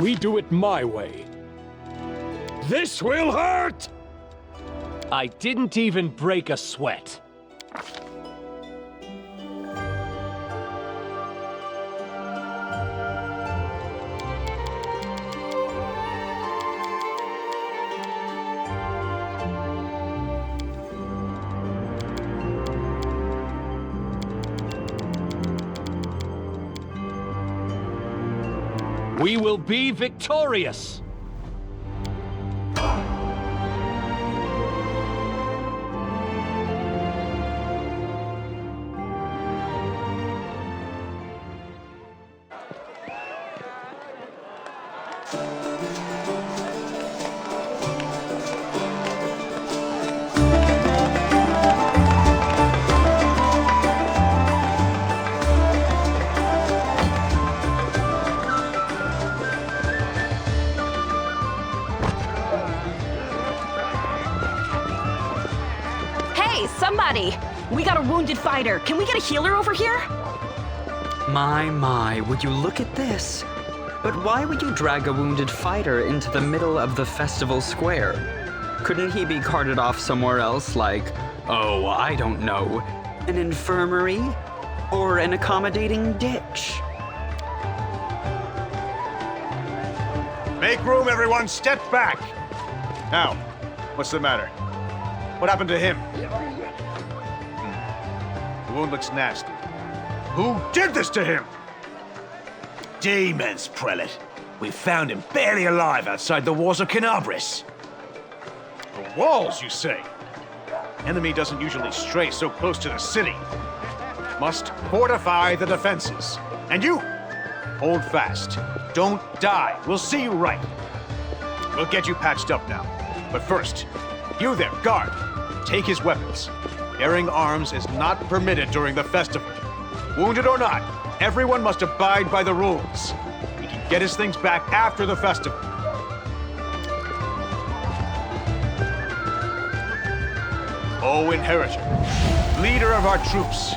We do it my way. This will hurt! I didn't even break a sweat. We will be victorious! Somebody! We got a wounded fighter. Can we get a healer over here? My, would you look at this? But why would you drag a wounded fighter into the middle of the festival square? Couldn't he be carted off somewhere else, like, oh, I don't know, an infirmary? Or an accommodating ditch? Make room, everyone! Step back! Now, what's the matter? What happened to him? The wound looks nasty. Who did this to him? Demons, Prelate. We found him barely alive outside the walls of Canabris. The walls, you say? Enemy doesn't usually stray so close to the city. Must fortify the defenses. And you, hold fast. Don't die. We'll see you right. We'll get you patched up now. But first, you there, guard. Take his weapons. Bearing arms is not permitted during the festival. Wounded or not, everyone must abide by the rules. He can get his things back after the festival. O Inheritor, leader of our troops,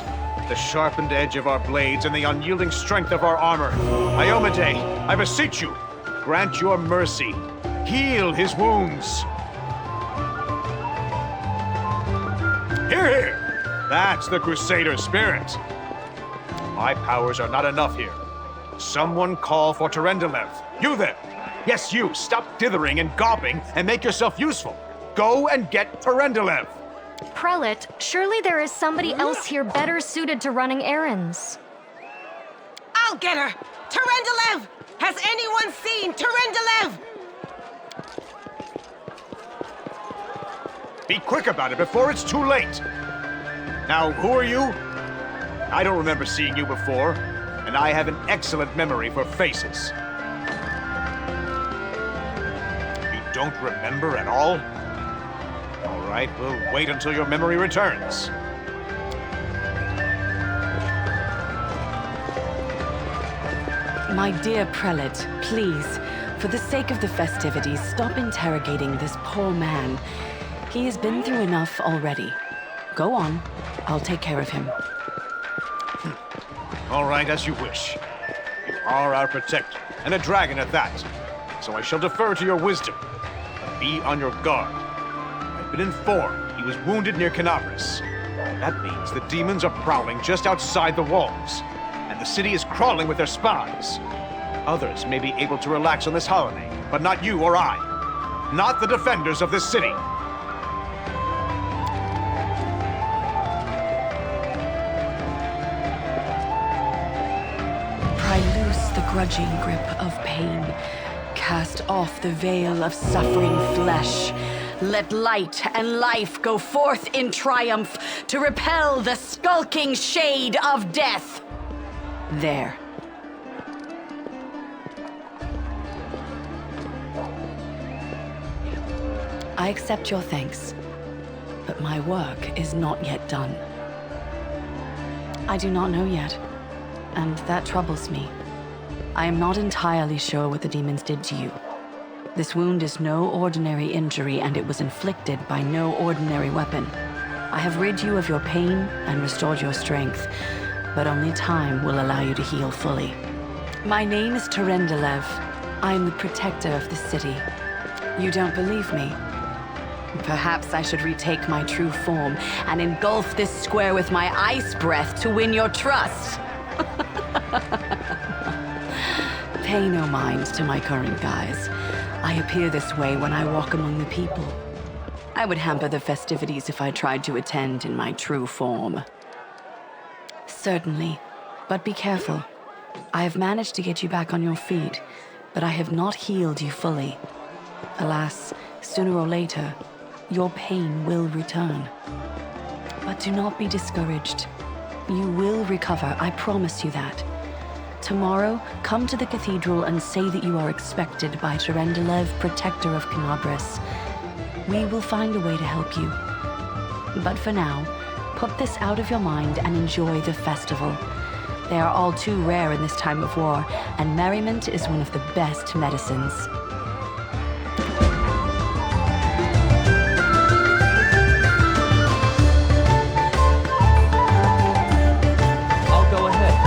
the sharpened edge of our blades and the unyielding strength of our armor, Iomade, I beseech you, grant your mercy. Heal his wounds. Hear, hear! That's the Crusader spirit. My powers are not enough here. Someone call for Terendelev. You there! Yes, you! Stop dithering and gawping and make yourself useful. Go and get Terendelev! Prelate, surely there is somebody else here better suited to running errands. I'll get her! Terendelev! Has anyone seen Terendelev? Be quick about it before it's too late! Now, who are you? I don't remember seeing you before, and I have an excellent memory for faces. You don't remember at all? All right, we'll wait until your memory returns. My dear prelate, please, for the sake of the festivities, stop interrogating this poor man. He has been through enough already. Go on. I'll take care of him. All right, as you wish. You are our protector, and a dragon at that. So I shall defer to your wisdom. But be on your guard. I've been informed he was wounded near Canabris. That means the demons are prowling just outside the walls, and the city is crawling with their spies. Others may be able to relax on this holiday, but not you or I. Not the defenders of this city. Pry loose the grudging grip of pain. Cast off the veil of suffering flesh. Let light and life go forth in triumph to repel the skulking shade of death. There. I accept your thanks, but my work is not yet done. I do not know yet, and that troubles me. I am not entirely sure what the demons did to you. This wound is no ordinary injury, and it was inflicted by no ordinary weapon. I have rid you of your pain and restored your strength, but only time will allow you to heal fully. My name is Terendelev. I am the protector of the city. You don't believe me? Perhaps I should retake my true form and engulf this square with my ice breath to win your trust. Pay no mind to my current guise. I appear this way when I walk among the people. I would hamper the festivities if I tried to attend in my true form. Certainly, but be careful. I have managed to get you back on your feet, but I have not healed you fully. Alas, sooner or later, your pain will return. But do not be discouraged. You will recover, I promise you that. Tomorrow, come to the cathedral and say that you are expected by Terendelev, protector of Canabris. We will find a way to help you. But for now, put this out of your mind and enjoy the festival. They are all too rare in this time of war, and merriment is one of the best medicines. I'll go ahead.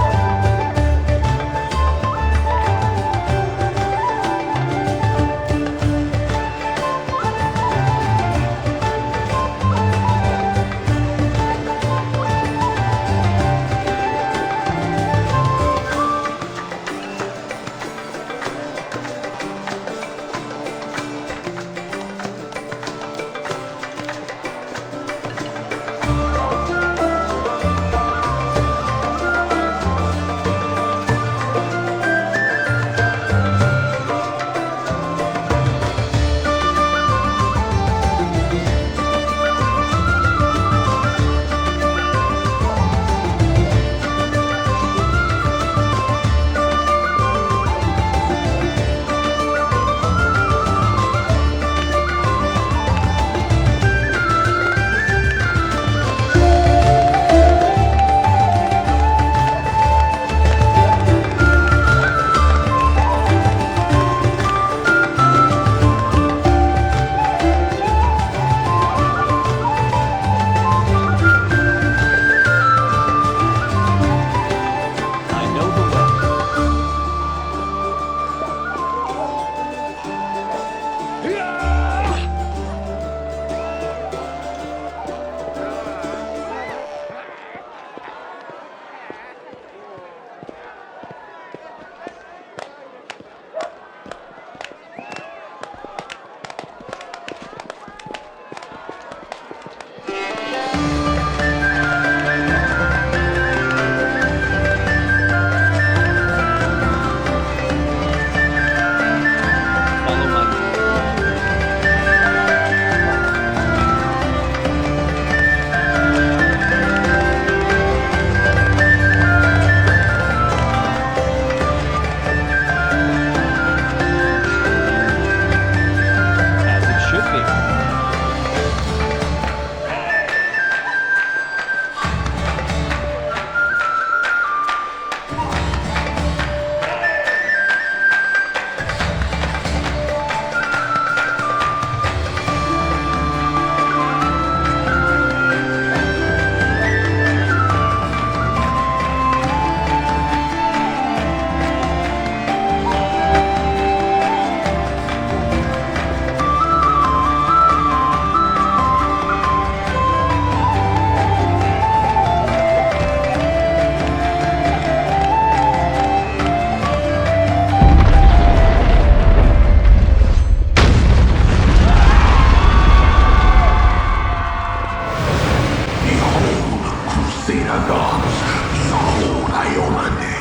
gods, behold Iomane,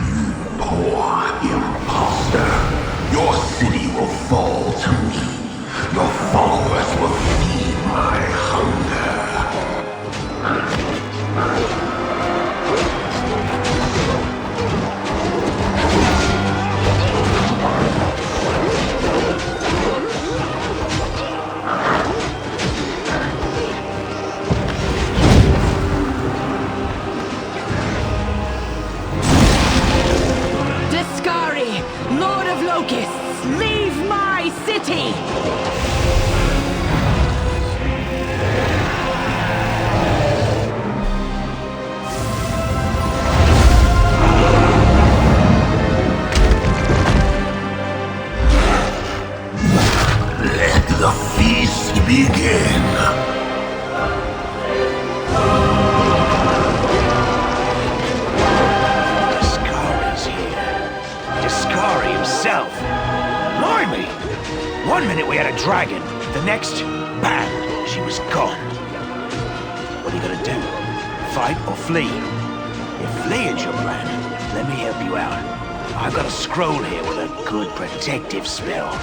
you poor imposter. Your city will fall to me. Your followers will feed my hunger. Discari, Lord of Locusts, leave my city! Let the feast begin. Discari's here. Discari himself. Blimey! One minute we had a dragon, the next, bam, she was gone. What are you gonna do? Fight or flee? If fleeing's your plan, let me help you out. I've got a scroll here with a good protective spell.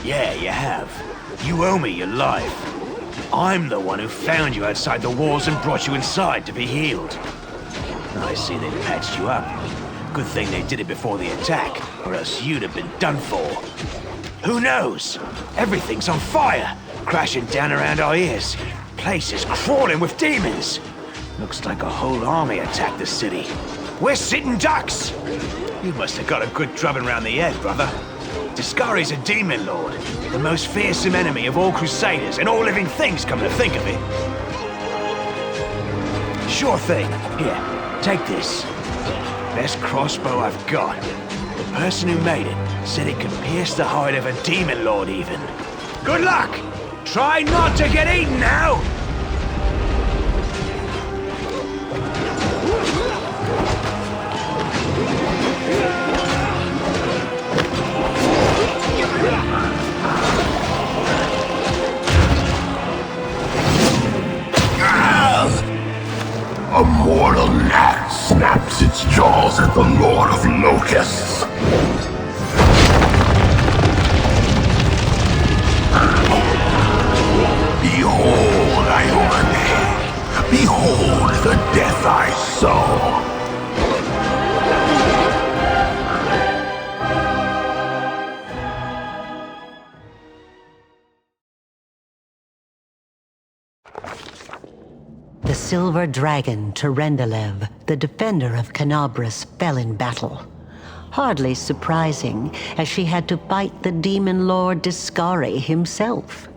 Yeah, you have. You owe me your life. I'm the one who found you outside the walls and brought you inside to be healed. I see they patched you up. Good thing they did it before the attack, or else you'd have been done for. Who knows? Everything's on fire, crashing down around our ears. Place is crawling with demons. Looks like a whole army attacked the city. We're sitting ducks! You must have got a good drubbing round the head, brother. Discari's a demon lord, the most fearsome enemy of all crusaders and all living things, come to think of it. Sure thing. Here, take this. Best crossbow I've got. The person who made it said it could pierce the hide of a demon lord even. Good luck! Try not to get eaten now! A mortal gnat snaps its jaws at the Lord of Locusts. Behold, Iomane. Behold the death I sow. The silver dragon, Terendelev, the defender of Canabras, fell in battle. Hardly surprising, as she had to fight the demon lord Discari himself.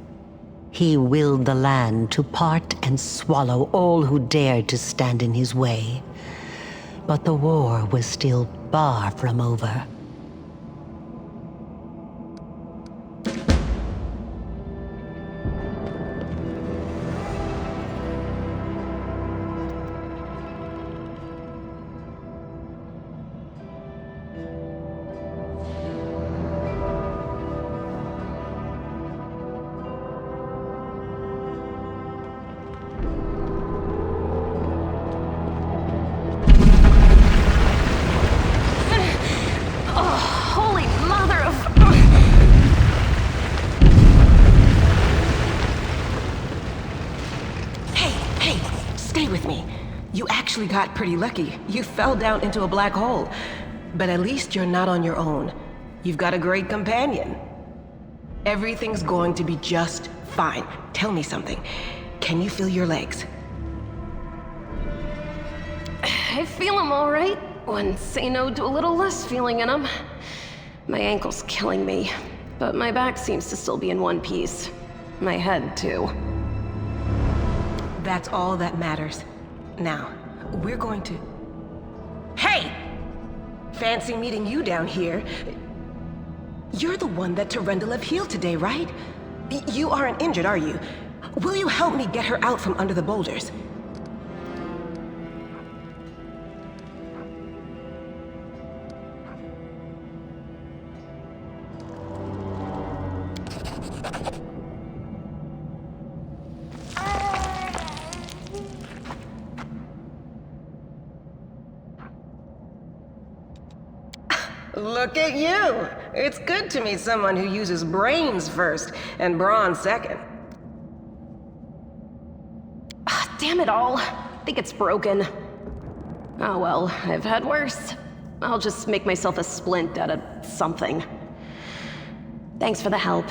He willed the land to part and swallow all who dared to stand in his way. But the war was still far from over. Got pretty lucky. You fell down into a black hole. But at least you're not on your own. You've got a great companion. Everything's going to be just fine. Tell me something. Can you feel your legs? I feel them all right. Wouldn't say no to a little less feeling in them. My ankle's killing me, but my back seems to still be in one piece. My head, too. That's all that matters. Now, we're going to... Hey! Fancy meeting you down here. You're the one that Terendelev healed today, right? You aren't injured, are you? Will you help me get her out from under the boulders? Look at you! It's good to meet someone who uses brains first and brawn second. Damn it all. I think it's broken. Oh well, I've had worse. I'll just make myself a splint out of something. Thanks for the help.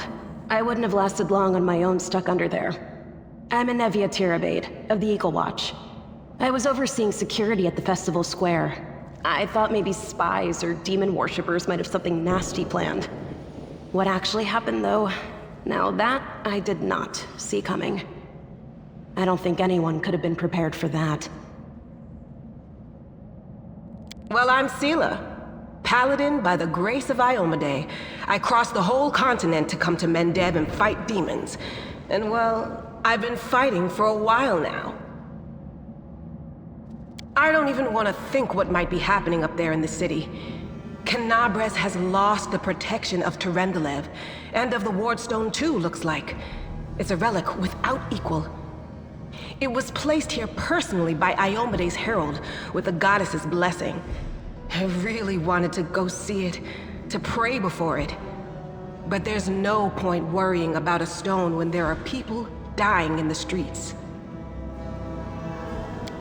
I wouldn't have lasted long on my own stuck under there. I'm Anevia Tirabade, of the Eagle Watch. I was overseeing security at the festival square. I thought maybe spies or demon worshippers might have something nasty planned. What actually happened, though? Now that I did not see coming. I don't think anyone could have been prepared for that. Well, I'm Sela, Paladin by the grace of Iomade. I crossed the whole continent to come to Mendeb and fight demons. And well, I've been fighting for a while now. I don't even want to think what might be happening up there in the city. Canabres has lost the protection of Terendelev, and of the Wardstone too, looks like. It's a relic without equal. It was placed here personally by Iomede's herald, with the goddess's blessing. I really wanted to go see it, to pray before it. But there's no point worrying about a stone when there are people dying in the streets.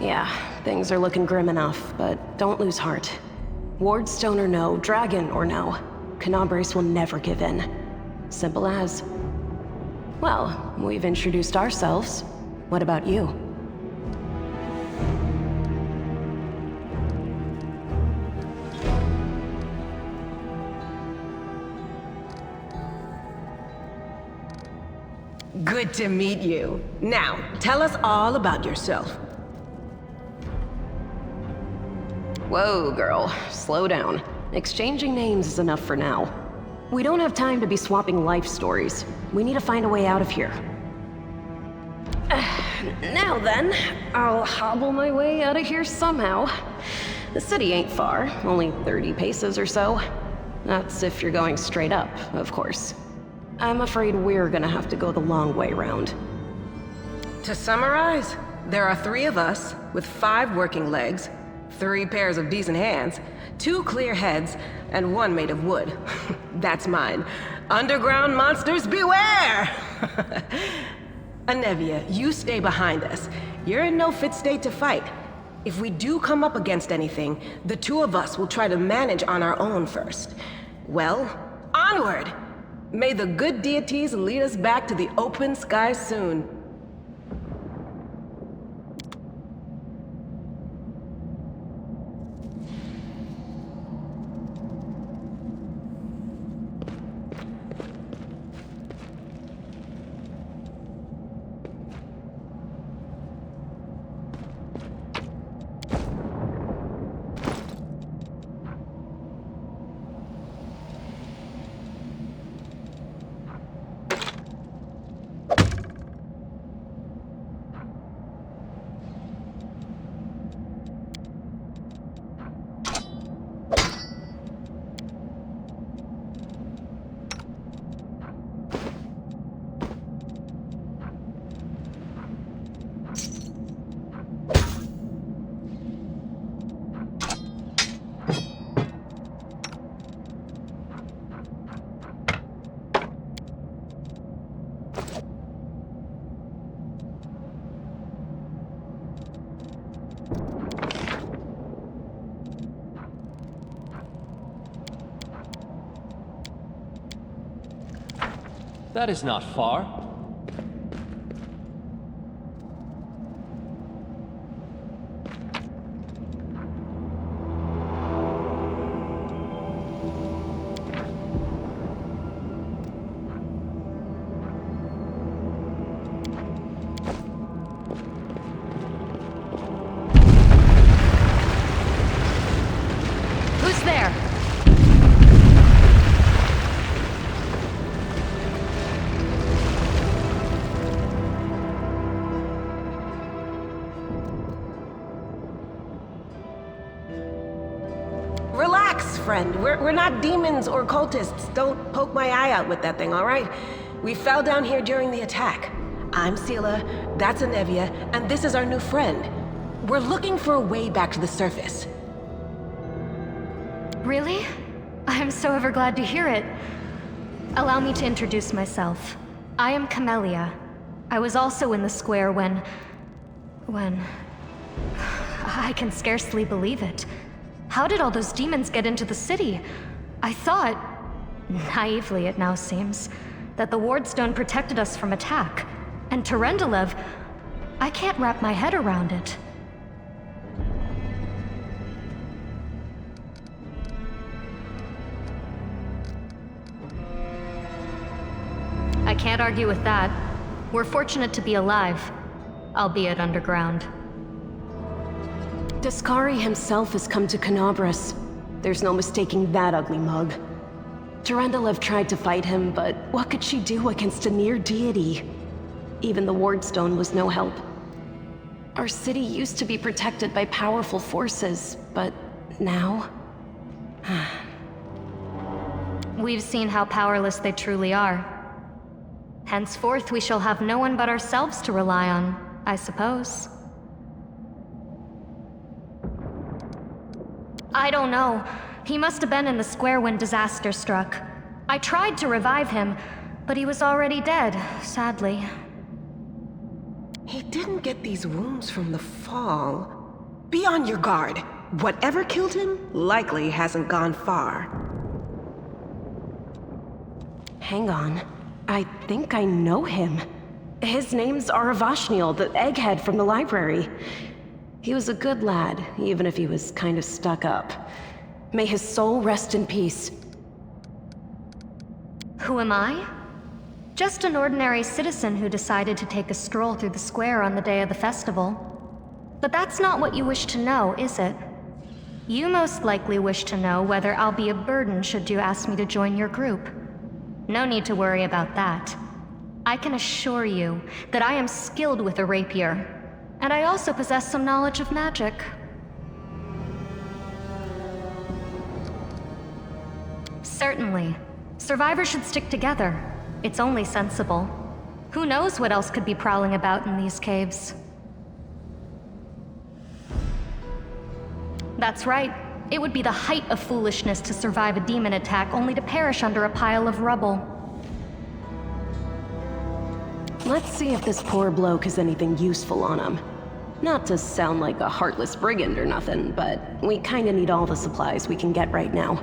Yeah, things are looking grim enough, but don't lose heart. Wardstone or no, dragon or no, Canabres will never give in. Simple as. Well, we've introduced ourselves. What about you? Good to meet you. Now, tell us all about yourself. Whoa, girl. Slow down. Exchanging names is enough for now. We don't have time to be swapping life stories. We need to find a way out of here. Now then, I'll hobble my way out of here somehow. The city ain't far, only 30 paces or so. That's if you're going straight up, of course. I'm afraid we're gonna have to go the long way round. To summarize, there are 3 of us, with 5 working legs, 3 pairs of decent hands, 2 clear heads, and 1 made of wood. That's mine. Underground monsters beware! Anevia, you stay behind us. You're in no fit state to fight. If we do come up against anything, the 2 of us will try to manage on our own first. Well, onward! May the good deities lead us back to the open sky soon. That is not far. Who's there? Relax, friend. We're not demons or cultists. Don't poke my eye out with that thing, all right? We fell down here during the attack. I'm Sela, that's Anevia, and this is our new friend. We're looking for a way back to the surface. Really? I'm so ever glad to hear it. Allow me to introduce myself. I am Camellia. I was also in the square when... I can scarcely believe it. How did all those demons get into the city? I thought, naively it now seems, that the Wardstone protected us from attack. And Terendelev, I can't wrap my head around it. I can't argue with that. We're fortunate to be alive, albeit underground. Discari himself has come to Canabras. There's no mistaking that ugly mug. Terendelev tried to fight him, but what could she do against a near deity? Even the Wardstone was no help. Our city used to be protected by powerful forces, but now... We've seen how powerless they truly are. Henceforth, we shall have no one but ourselves to rely on, I suppose. I don't know. He must have been in the square when disaster struck. I tried to revive him, but he was already dead, sadly. He didn't get these wounds from the fall. Be on your guard. Whatever killed him likely hasn't gone far. Hang on. I think I know him. His name's Aravashniel, the egghead from the library. He was a good lad, even if he was kind of stuck up. May his soul rest in peace. Who am I? Just an ordinary citizen who decided to take a stroll through the square on the day of the festival. But that's not what you wish to know, is it? You most likely wish to know whether I'll be a burden should you ask me to join your group. No need to worry about that. I can assure you that I am skilled with a rapier, and I also possess some knowledge of magic. Certainly. Survivors should stick together. It's only sensible. Who knows what else could be prowling about in these caves? That's right. It would be the height of foolishness to survive a demon attack only to perish under a pile of rubble. Let's see if this poor bloke has anything useful on him. Not to sound like a heartless brigand or nothing, but we kinda need all the supplies we can get right now.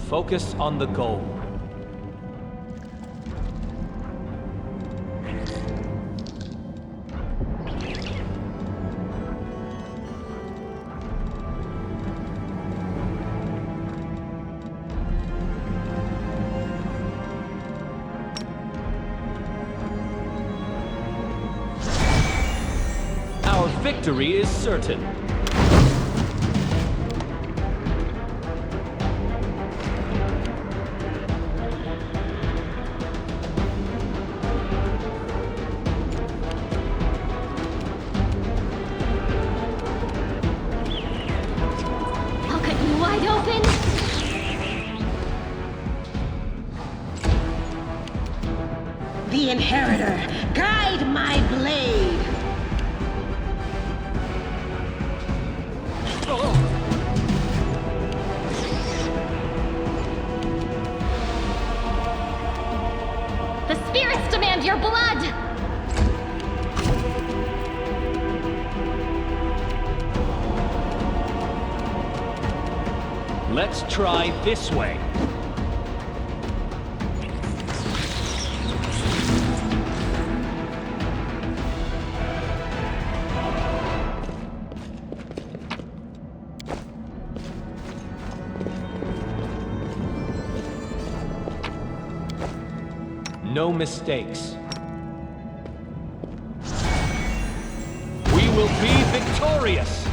Focus on the goal. Our victory is certain. The Inheritor, guide my blade! The spirits demand your blood! Let's try this way. No mistakes. We will be victorious!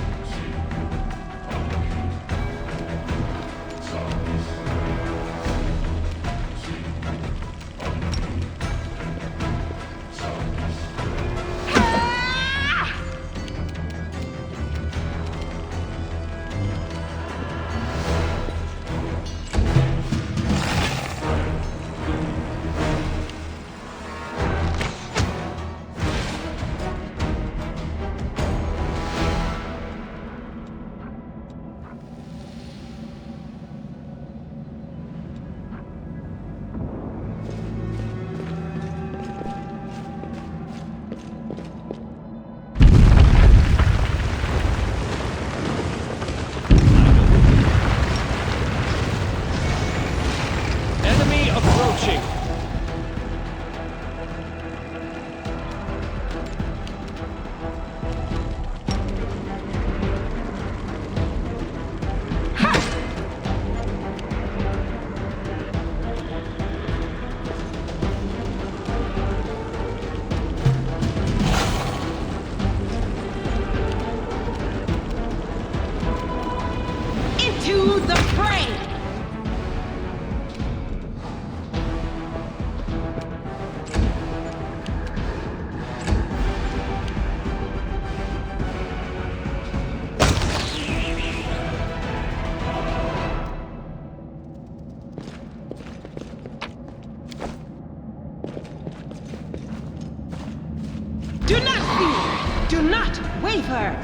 Do not fear! Do not waver!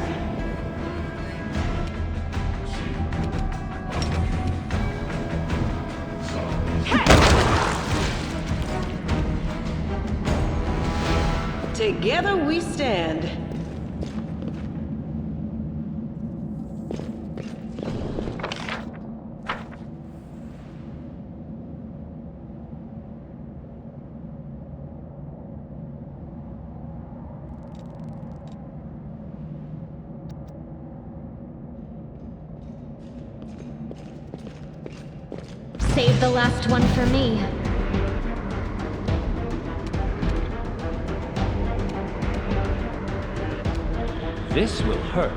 Together we stand. Save the last one for me. This will hurt.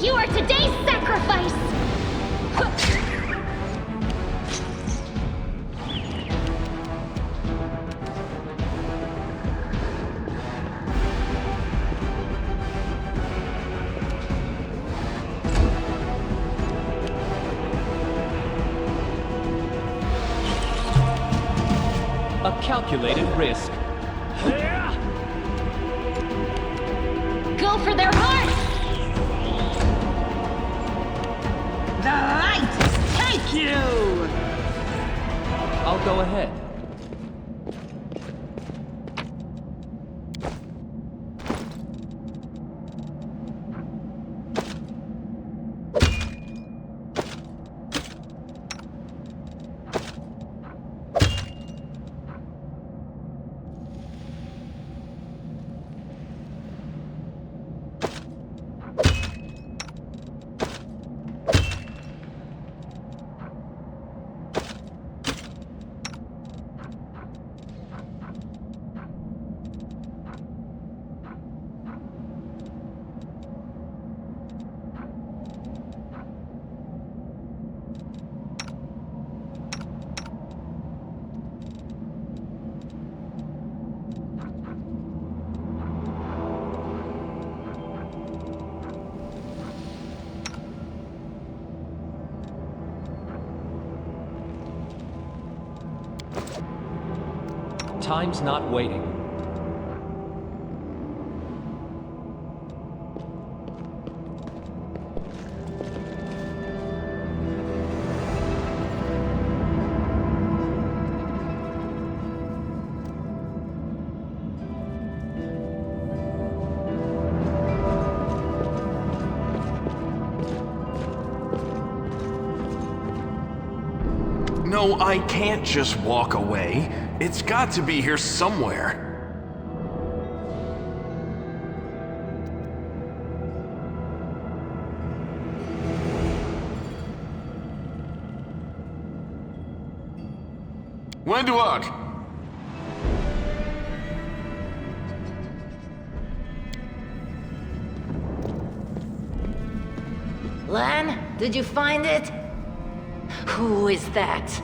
You are today's sacrifice! A calculated risk. Go for their hearts! The light take you! I'll go ahead. Time's not waiting. No, I can't just walk away. It's got to be here somewhere. Wenduok! Lan, did you find it? Who is that?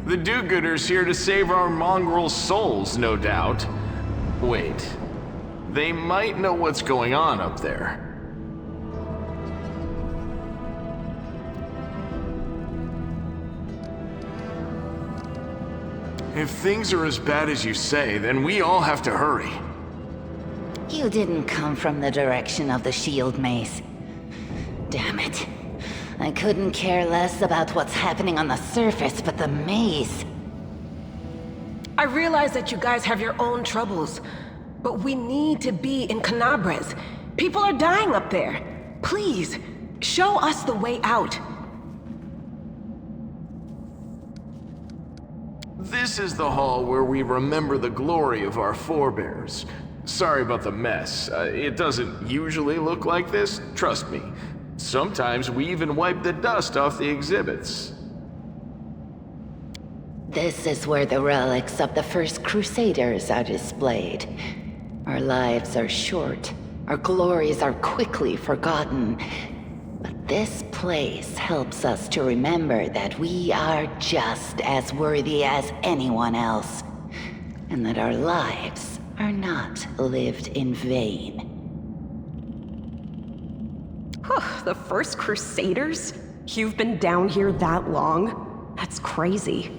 The do-gooders here to save our mongrel souls, no doubt. Wait. They might know what's going on up there. If things are as bad as you say, then we all have to hurry. You didn't come from the direction of the shield maze. Damn it. I couldn't care less about what's happening on the surface, but the maze... I realize that you guys have your own troubles, but we need to be in Canabres. People are dying up there. Please, show us the way out. This is the hall where we remember the glory of our forebears. Sorry about the mess. It doesn't usually look like this, trust me. Sometimes we even wipe the dust off the exhibits. This is where the relics of the first Crusaders are displayed. Our lives are short. Our glories are quickly forgotten. But this place helps us to remember that we are just as worthy as anyone else. And that our lives are not lived in vain. The first Crusaders? You've been down here that long? That's crazy.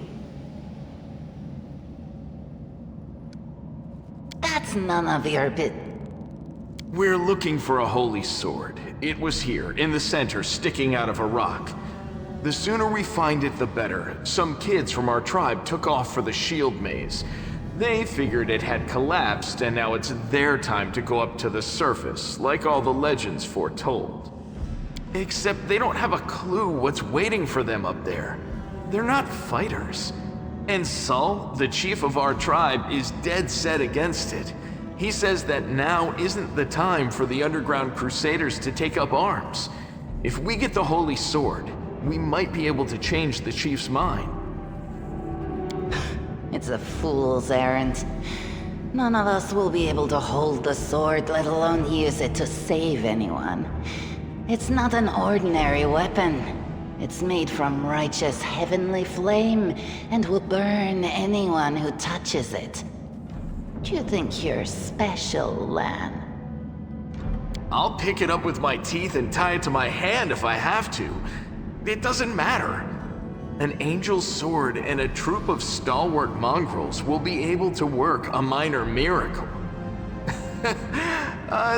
That's none of your bit. We're looking for a holy sword. It was here, in the center, sticking out of a rock. The sooner we find it, the better. Some kids from our tribe took off for the shield maze. They figured it had collapsed, and now it's their time to go up to the surface, like all the legends foretold. Except they don't have a clue what's waiting for them up there. They're not fighters. And Saul, the chief of our tribe, is dead set against it. He says that now isn't the time for the underground crusaders to take up arms. If we get the holy sword, we might be able to change the chief's mind. It's a fool's errand. None of us will be able to hold the sword, let alone use it to save anyone. It's not an ordinary weapon. It's made from righteous heavenly flame and will burn anyone who touches it. Do you think you're special, Lan? I'll pick it up with my teeth and tie it to my hand if I have to. It doesn't matter. An angel's sword and a troop of stalwart mongrels will be able to work a minor miracle.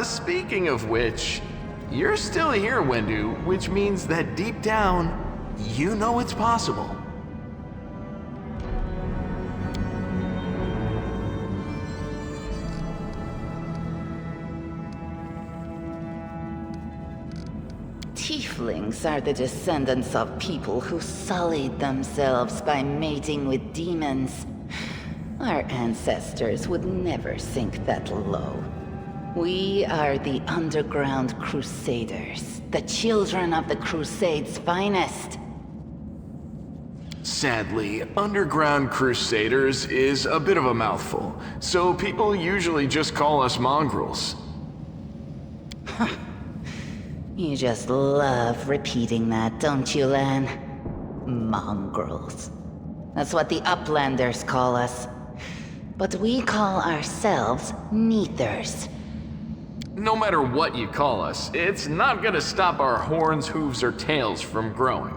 Speaking of which, you're still here, Wendu, which means that deep down, you know it's possible. Tieflings are the descendants of people who sullied themselves by mating with demons. Our ancestors would never sink that low. We are the underground crusaders, the children of the Crusade's finest. Sadly, underground crusaders is a bit of a mouthful, so people usually just call us mongrels. You just love repeating that, don't you, Lan? Mongrels. That's what the Uplanders call us. But we call ourselves Neathers. No matter what you call us, it's not gonna stop our horns, hooves, or tails from growing.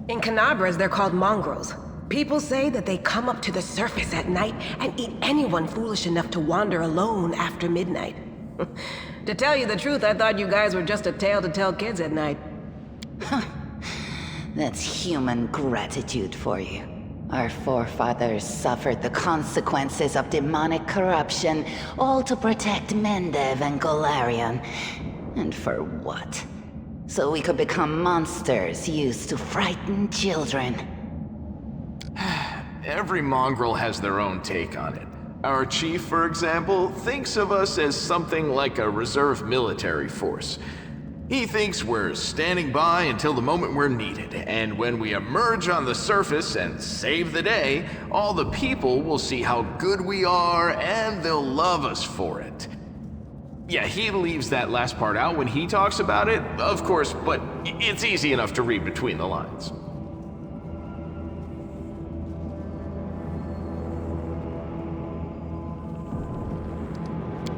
In Canabras, they're called mongrels. People say that they come up to the surface at night and eat anyone foolish enough to wander alone after midnight. To tell you the truth, I thought you guys were just a tale to tell kids at night. That's human gratitude for you. Our forefathers suffered the consequences of demonic corruption, all to protect Mendev and Golarion. And for what? So we could become monsters used to frighten children. Every mongrel has their own take on it. Our chief, for example, thinks of us as something like a reserve military force. He thinks we're standing by until the moment we're needed, and when we emerge on the surface and save the day, all the people will see how good we are and they'll love us for it. Yeah, he leaves that last part out when he talks about it, of course, but it's easy enough to read between the lines.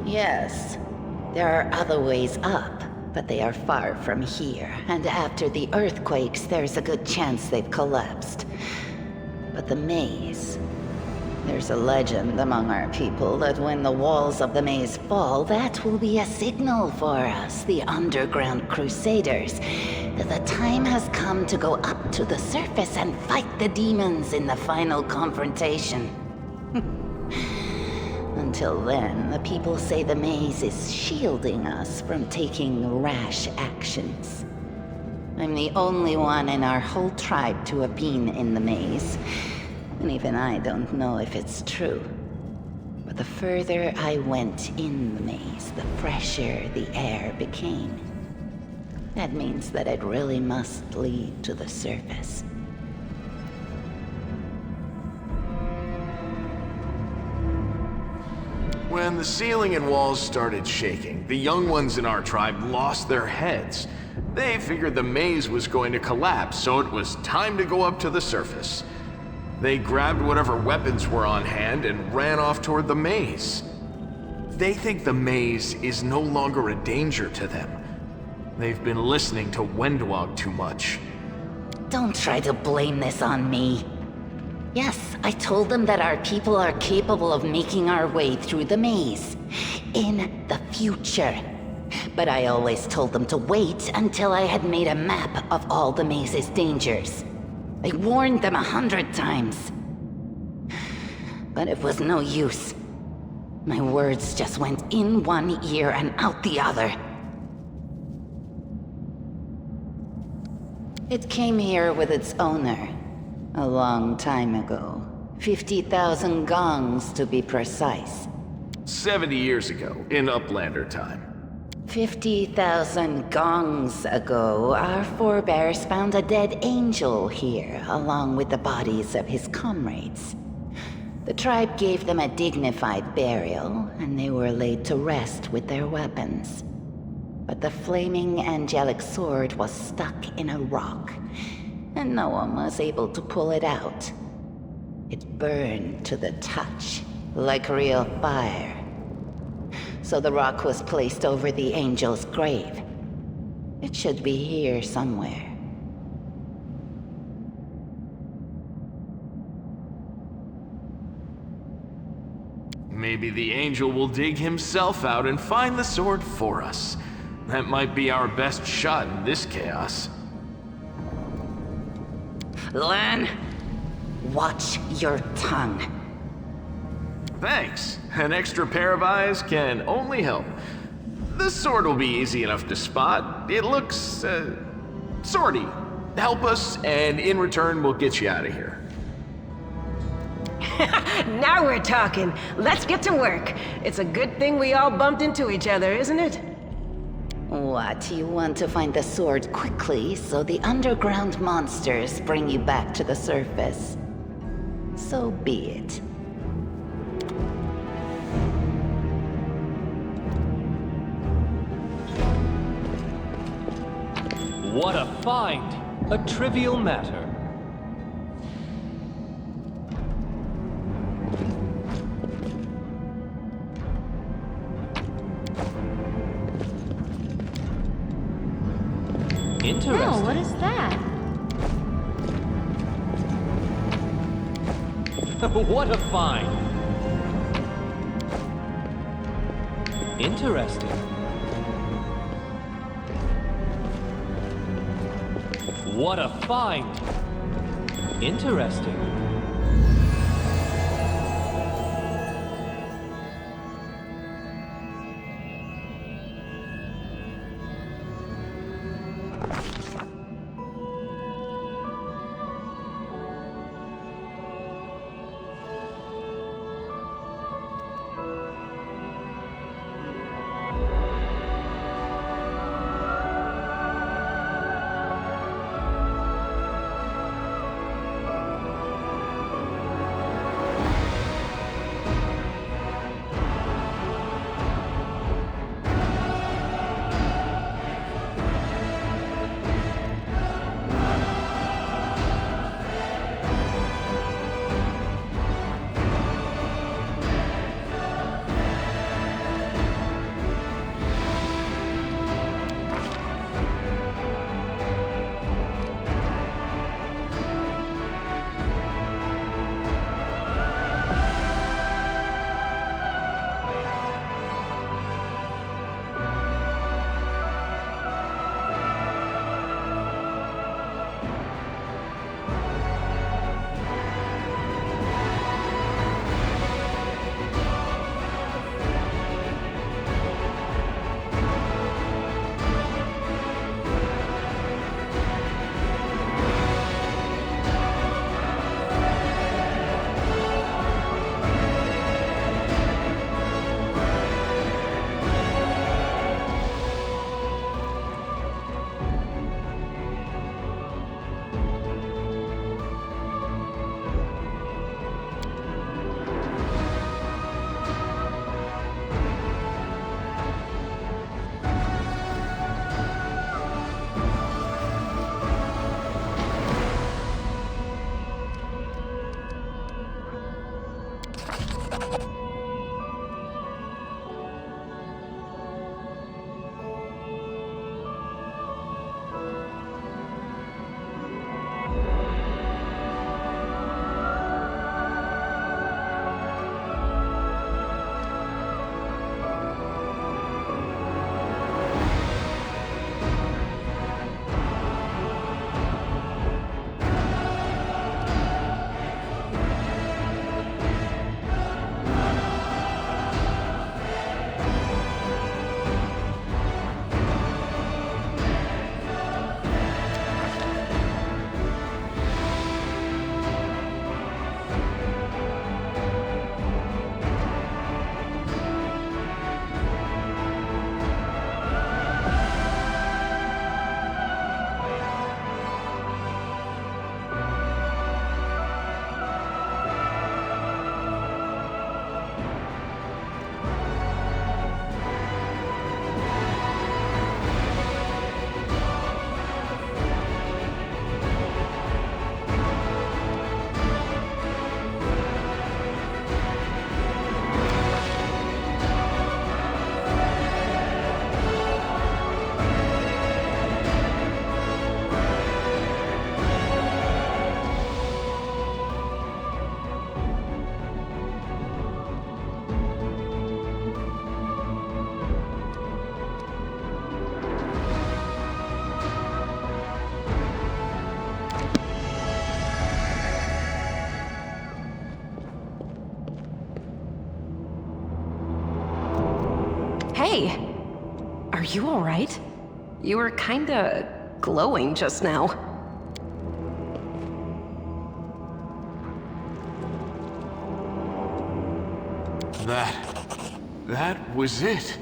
Yes, there are other ways up, but they are far from here, and after the earthquakes, there's a good chance they've collapsed. But the maze... There's a legend among our people that when the walls of the maze fall, that will be a signal for us, the underground crusaders, that the time has come to go up to the surface and fight the demons in the final confrontation. Until then, the people say the maze is shielding us from taking rash actions. I'm the only one in our whole tribe to have been in the maze, and even I don't know if it's true. But the further I went in the maze, the fresher the air became. That means that it really must lead to the surface. When the ceiling and walls started shaking, the young ones in our tribe lost their heads. They figured the maze was going to collapse, so it was time to go up to the surface. They grabbed whatever weapons were on hand and ran off toward the maze. They think the maze is no longer a danger to them. They've been listening to Wendwog too much. Don't try to blame this on me. Yes, I told them that our people are capable of making our way through the maze. In the future. But I always told them to wait until I had made a map of all the maze's dangers. I warned them 100 times. But it was no use. My words just went in one ear and out the other. It came here with its owner. A long time ago. 50,000 gongs to be precise. 70 years ago, in Uplander time. 50,000 gongs ago, our forebears found a dead angel here, along with the bodies of his comrades. The tribe gave them a dignified burial, and they were laid to rest with their weapons. But the flaming angelic sword was stuck in a rock, and no one was able to pull it out. It burned to the touch, like real fire. So the rock was placed over the angel's grave. It should be here somewhere. Maybe the angel will dig himself out and find the sword for us. That might be our best shot in this chaos. Lan, watch your tongue. Thanks. An extra pair of eyes can only help. The sword will be easy enough to spot. It looks, swordy. Help us, and in return, we'll get you out of here. Now we're talking. Let's get to work. It's a good thing we all bumped into each other, isn't it? What, you want to find the sword quickly so the underground monsters bring you back to the surface? So be it. What a find! A trivial matter. Interesting. Oh, what is that? What a find! Interesting. What a find! Interesting. Hey! Are you alright? You were kinda glowing just now. That was it.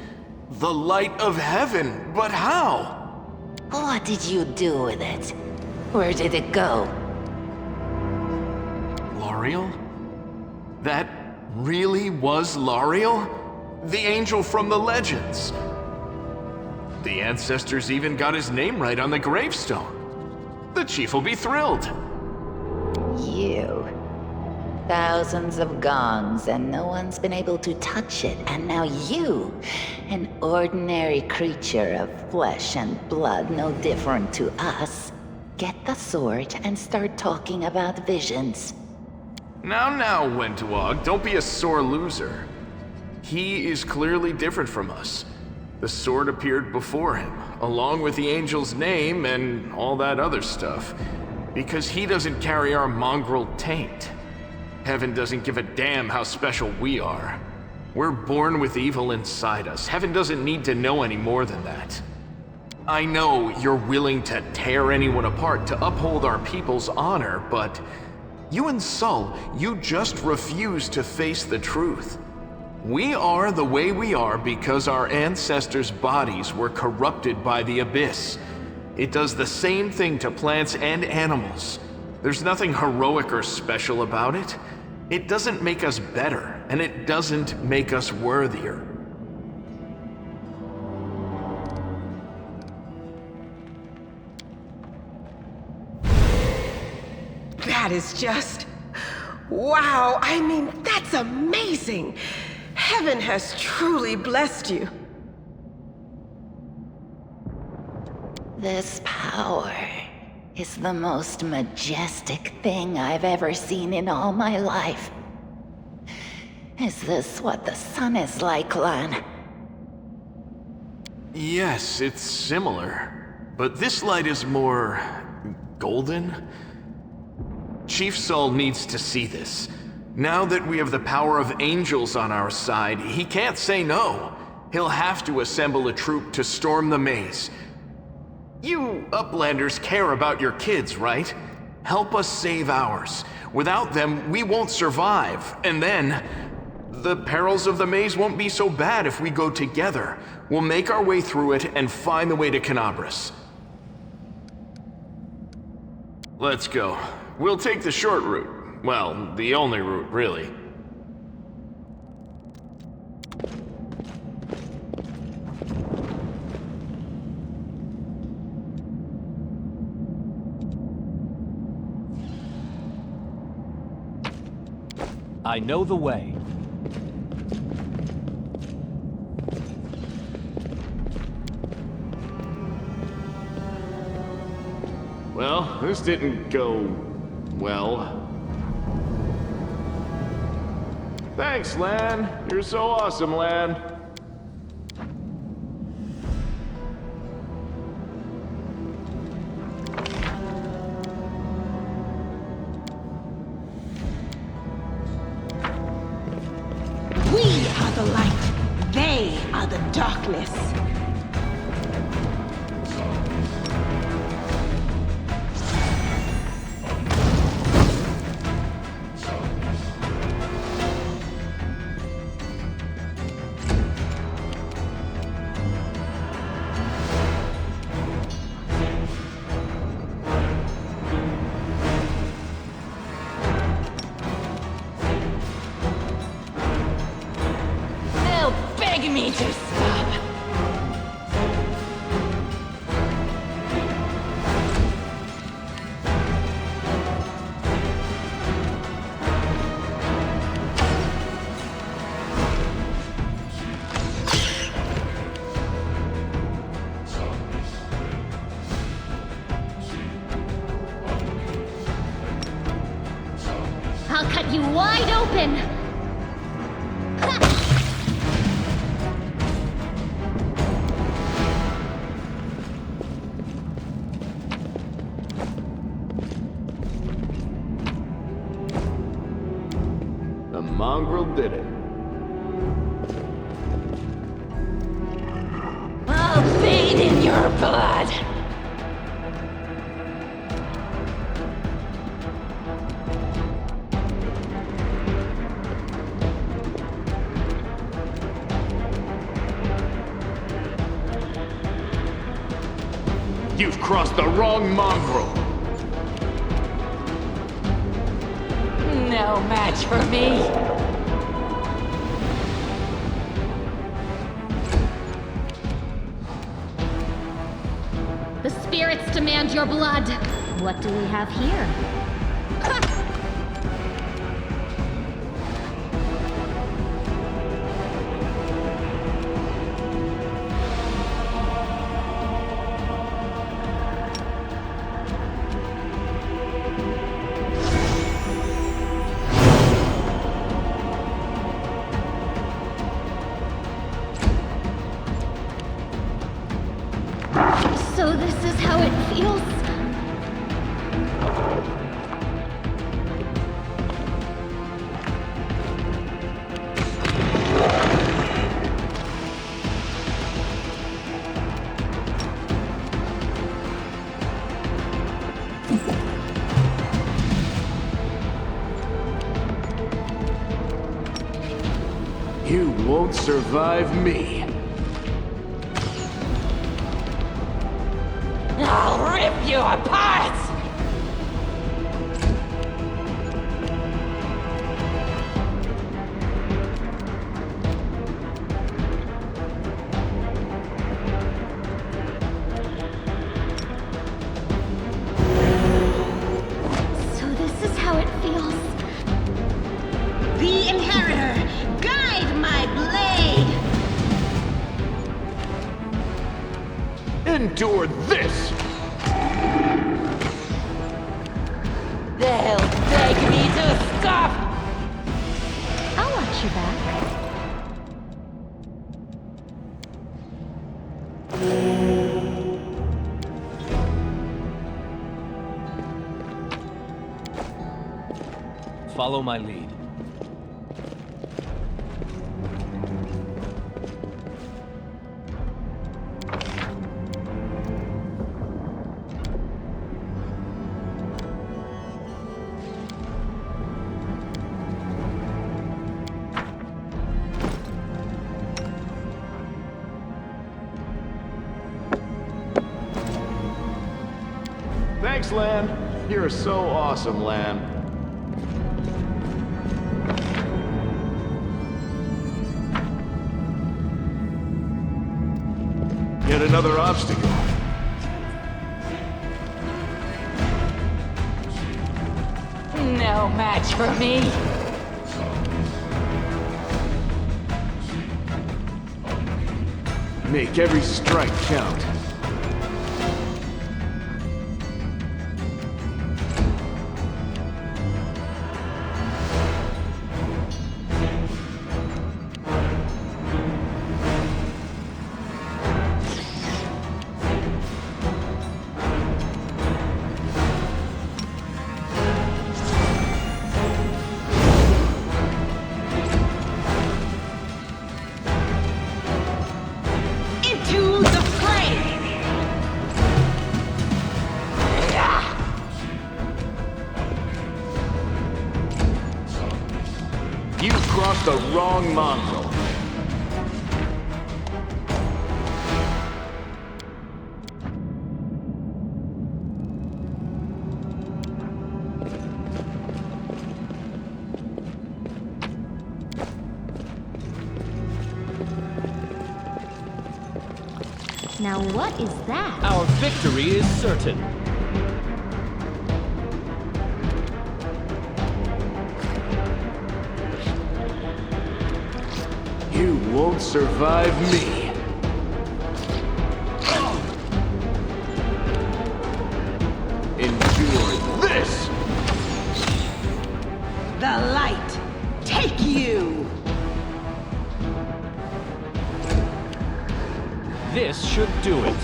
The light of heaven, but how? What did you do with it? Where did it go? L'Ariel? That really was L'Ariel? The angel from the legends. The ancestors even got his name right on the gravestone. The chief will be thrilled. You. Thousands of gongs and no one's been able to touch it, and now you, an ordinary creature of flesh and blood no different to us, get the sword and start talking about visions. Now, Wentawag, don't be a sore loser. He is clearly different from us. The sword appeared before him, along with the angel's name and all that other stuff, because he doesn't carry our mongrel taint. Heaven doesn't give a damn how special we are. We're born with evil inside us. Heaven doesn't need to know any more than that. I know you're willing to tear anyone apart to uphold our people's honor, but you and Sol, you just refuse to face the truth. We are the way we are because our ancestors' bodies were corrupted by the Abyss. It does the same thing to plants and animals. There's nothing heroic or special about it. It doesn't make us better, and it doesn't make us worthier. That is just... wow, I mean, that's amazing! Heaven has truly blessed you. This power is the most majestic thing I've ever seen in all my life. Is this what the sun is like, Lan? Yes, it's similar, but this light is more... golden? Chief Sol needs to see this. Now that we have the power of angels on our side, he can't say no. He'll have to assemble a troop to storm the maze. You Uplanders care about your kids, right? Help us save ours. Without them, we won't survive. And then, the perils of the maze won't be so bad if we go together. We'll make our way through it and find the way to Canabras. Let's go. We'll take the short route. Well, the only route, really. I know the way. Well, this didn't go... well. Thanks, Lan. You're so awesome, Lan. We are the light. They are the darkness. Me to stop. I'll cut you wide open! The mongrel did it. Bathe in your blood. You've crossed the wrong mongrel. No match for me. The spirits demand your blood. What do we have here? So this is how it feels? You won't survive me. I'll rip you apart! So this is how it feels. The Inheritor, guide my blade! Endure this! They'll beg me to stop! I'll watch your back. Follow my lead. Thanks, Lan. You're so awesome, Lan. Yet another obstacle. No match for me. Make every strike count. Into the fray! You've crossed the wrong mongrel. Now what is that? Our victory is certain. You won't survive me. Endure this! The light, take you! This should do it.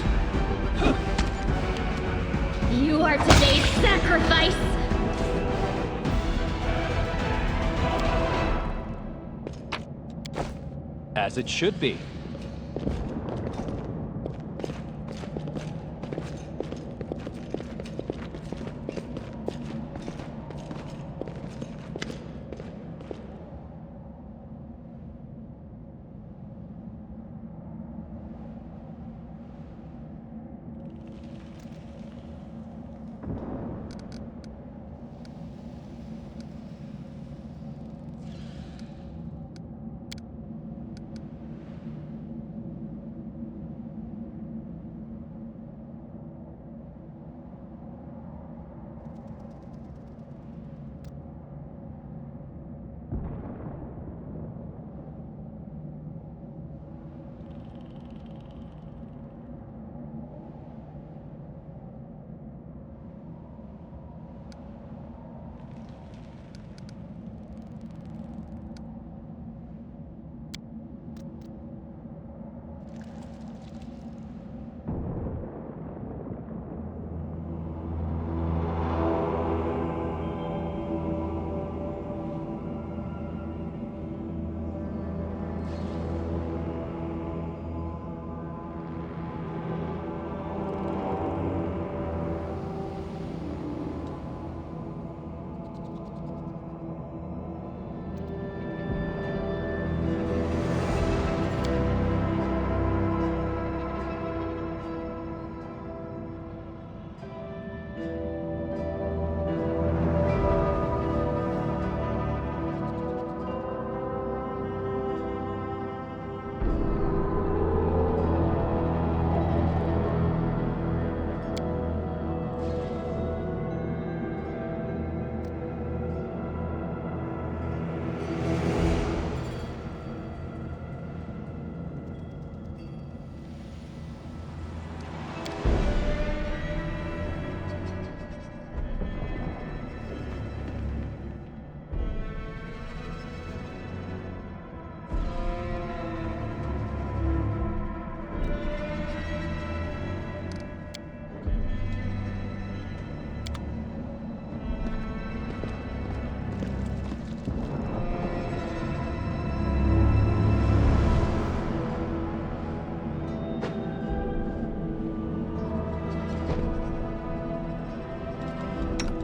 You are today's sacrifice! As it should be.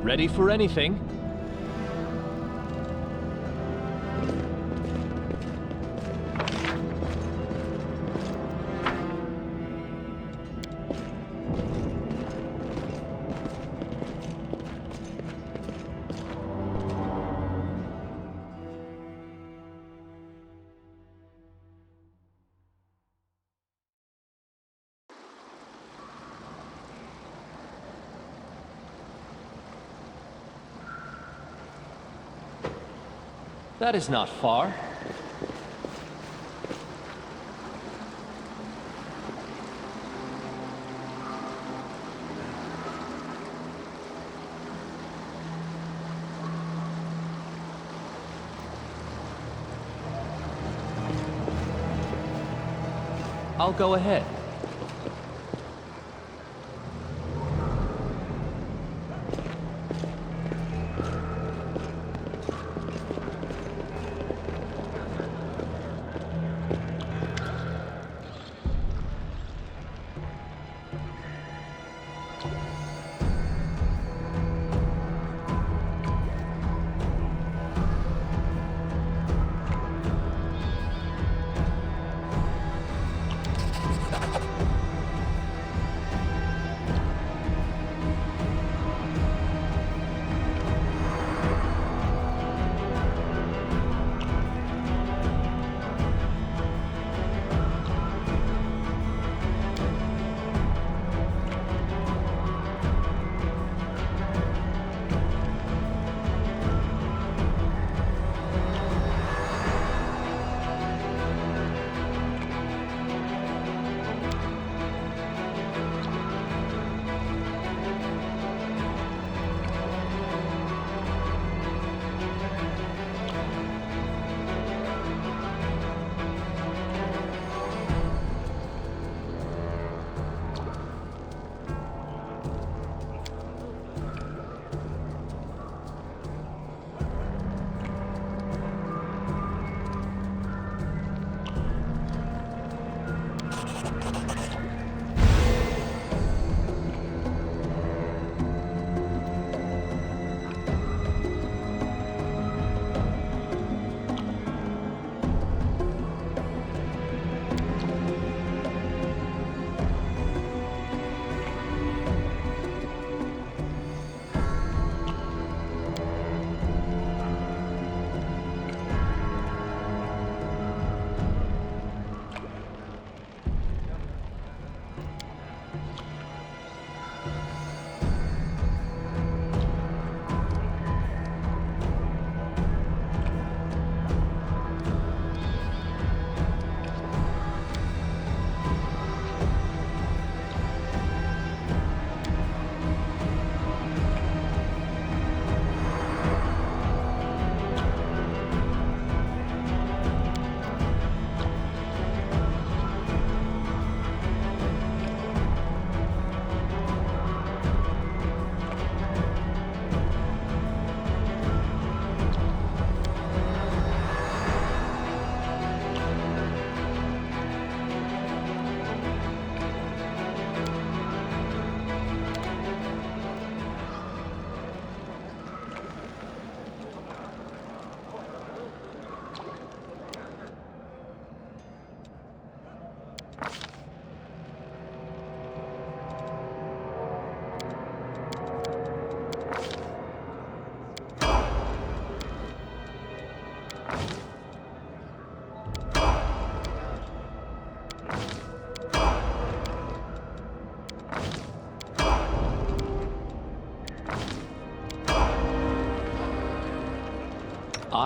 Ready for anything. That is not far. I'll go ahead.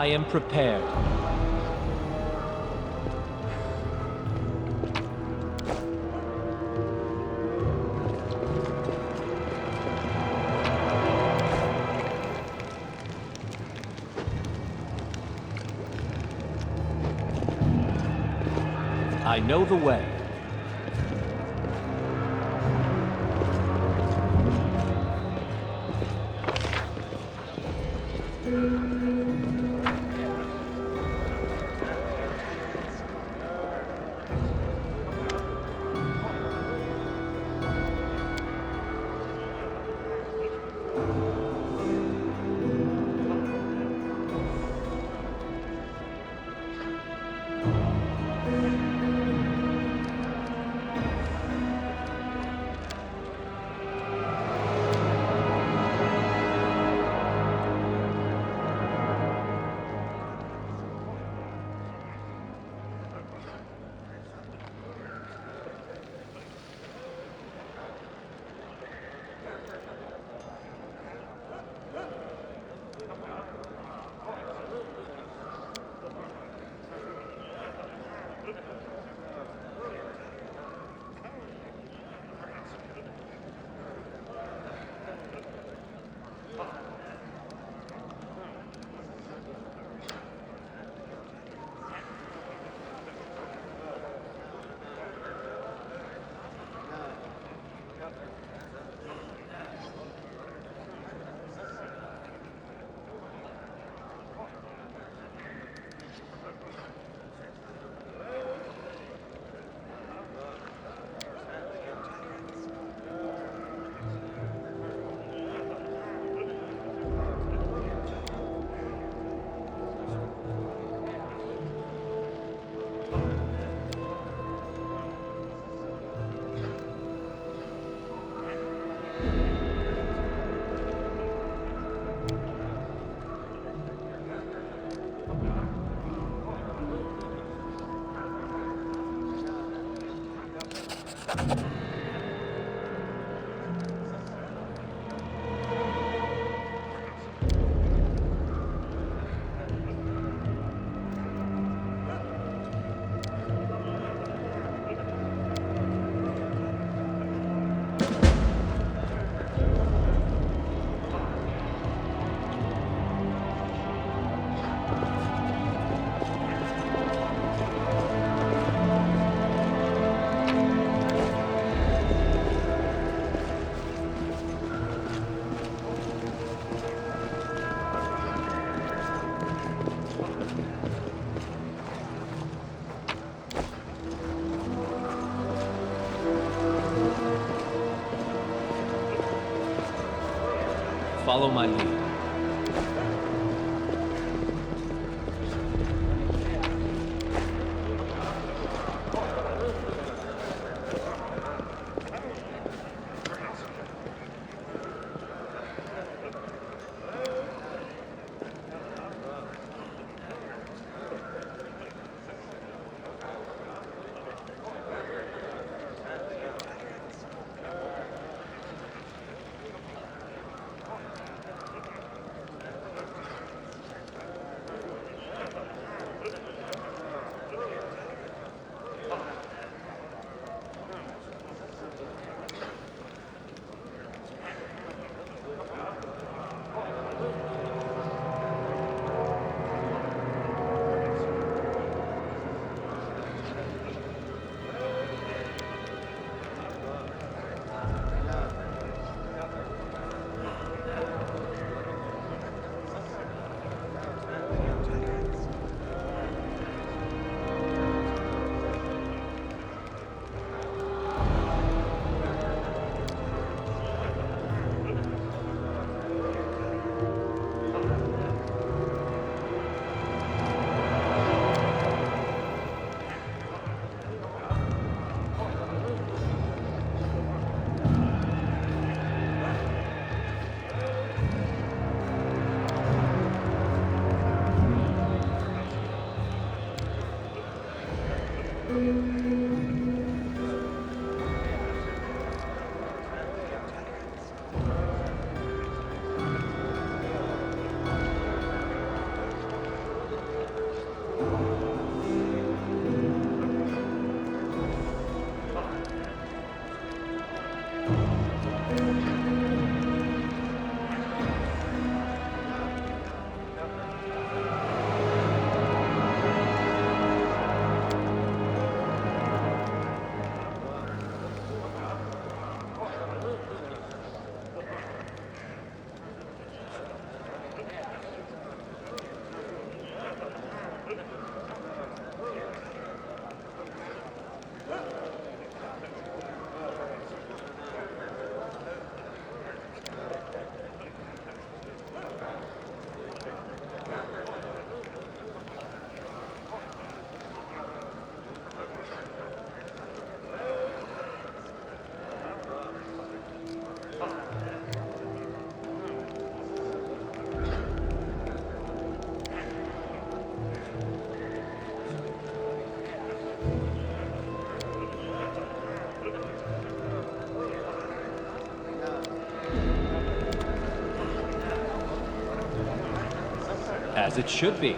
I am prepared. I know the way. Follow my lead. As it should be.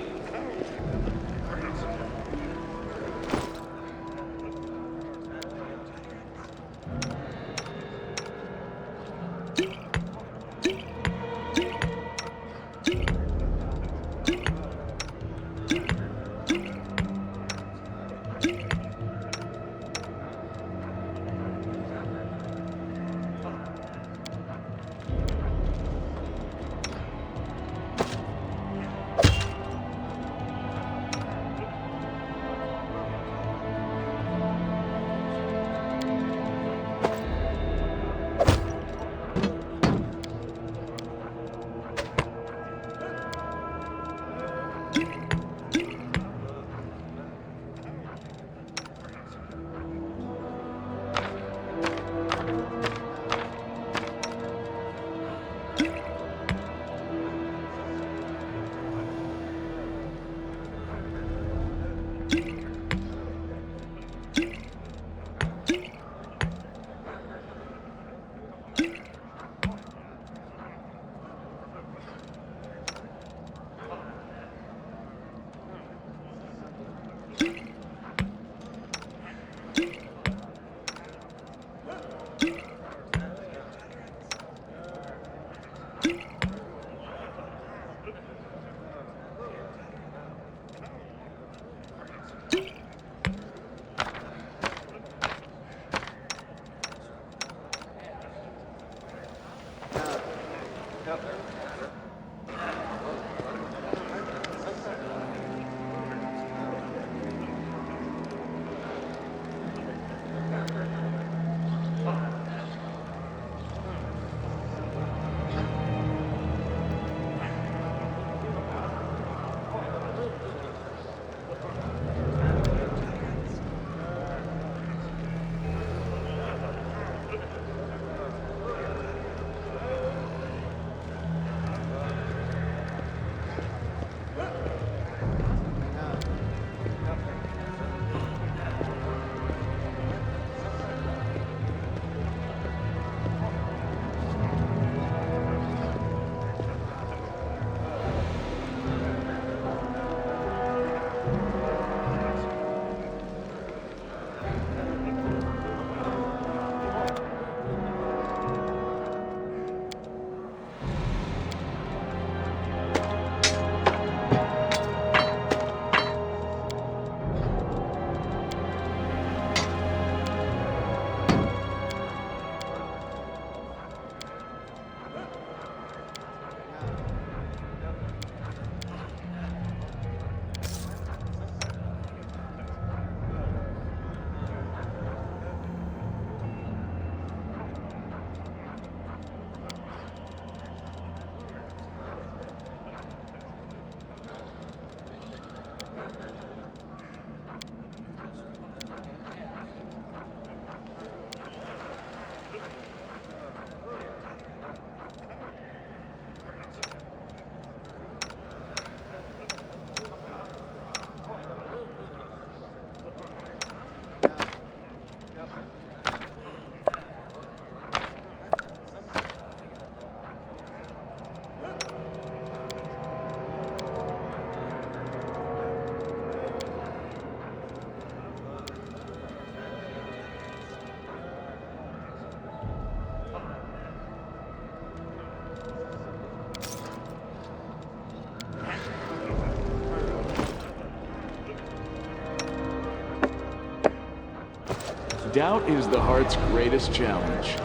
doubt is the heart's greatest challenge.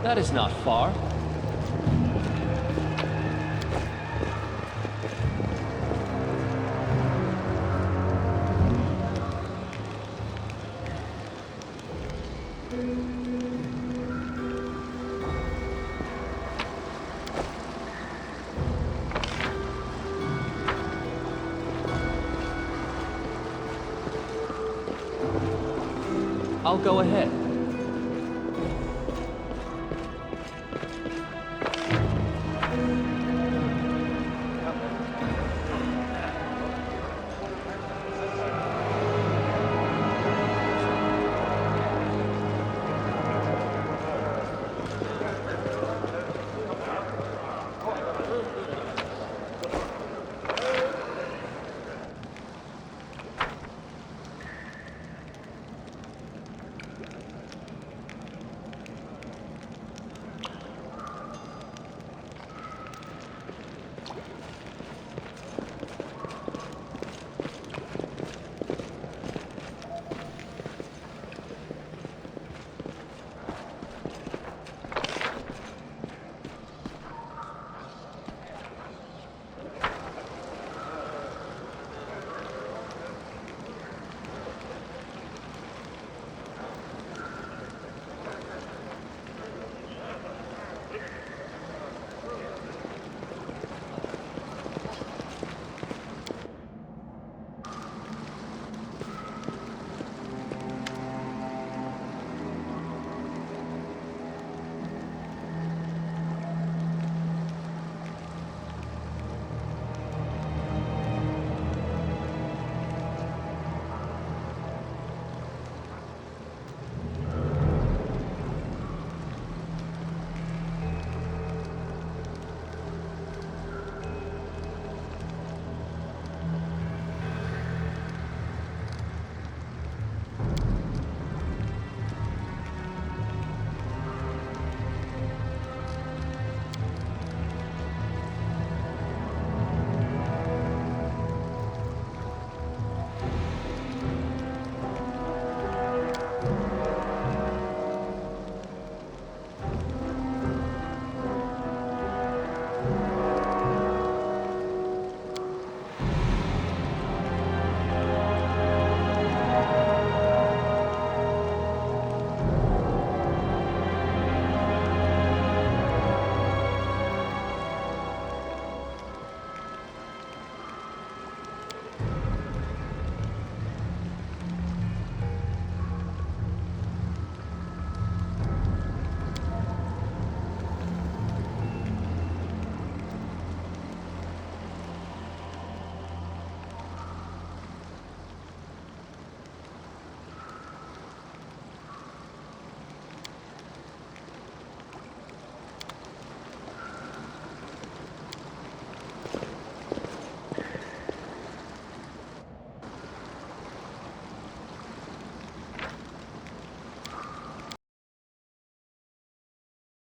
That is not far. I'll go ahead.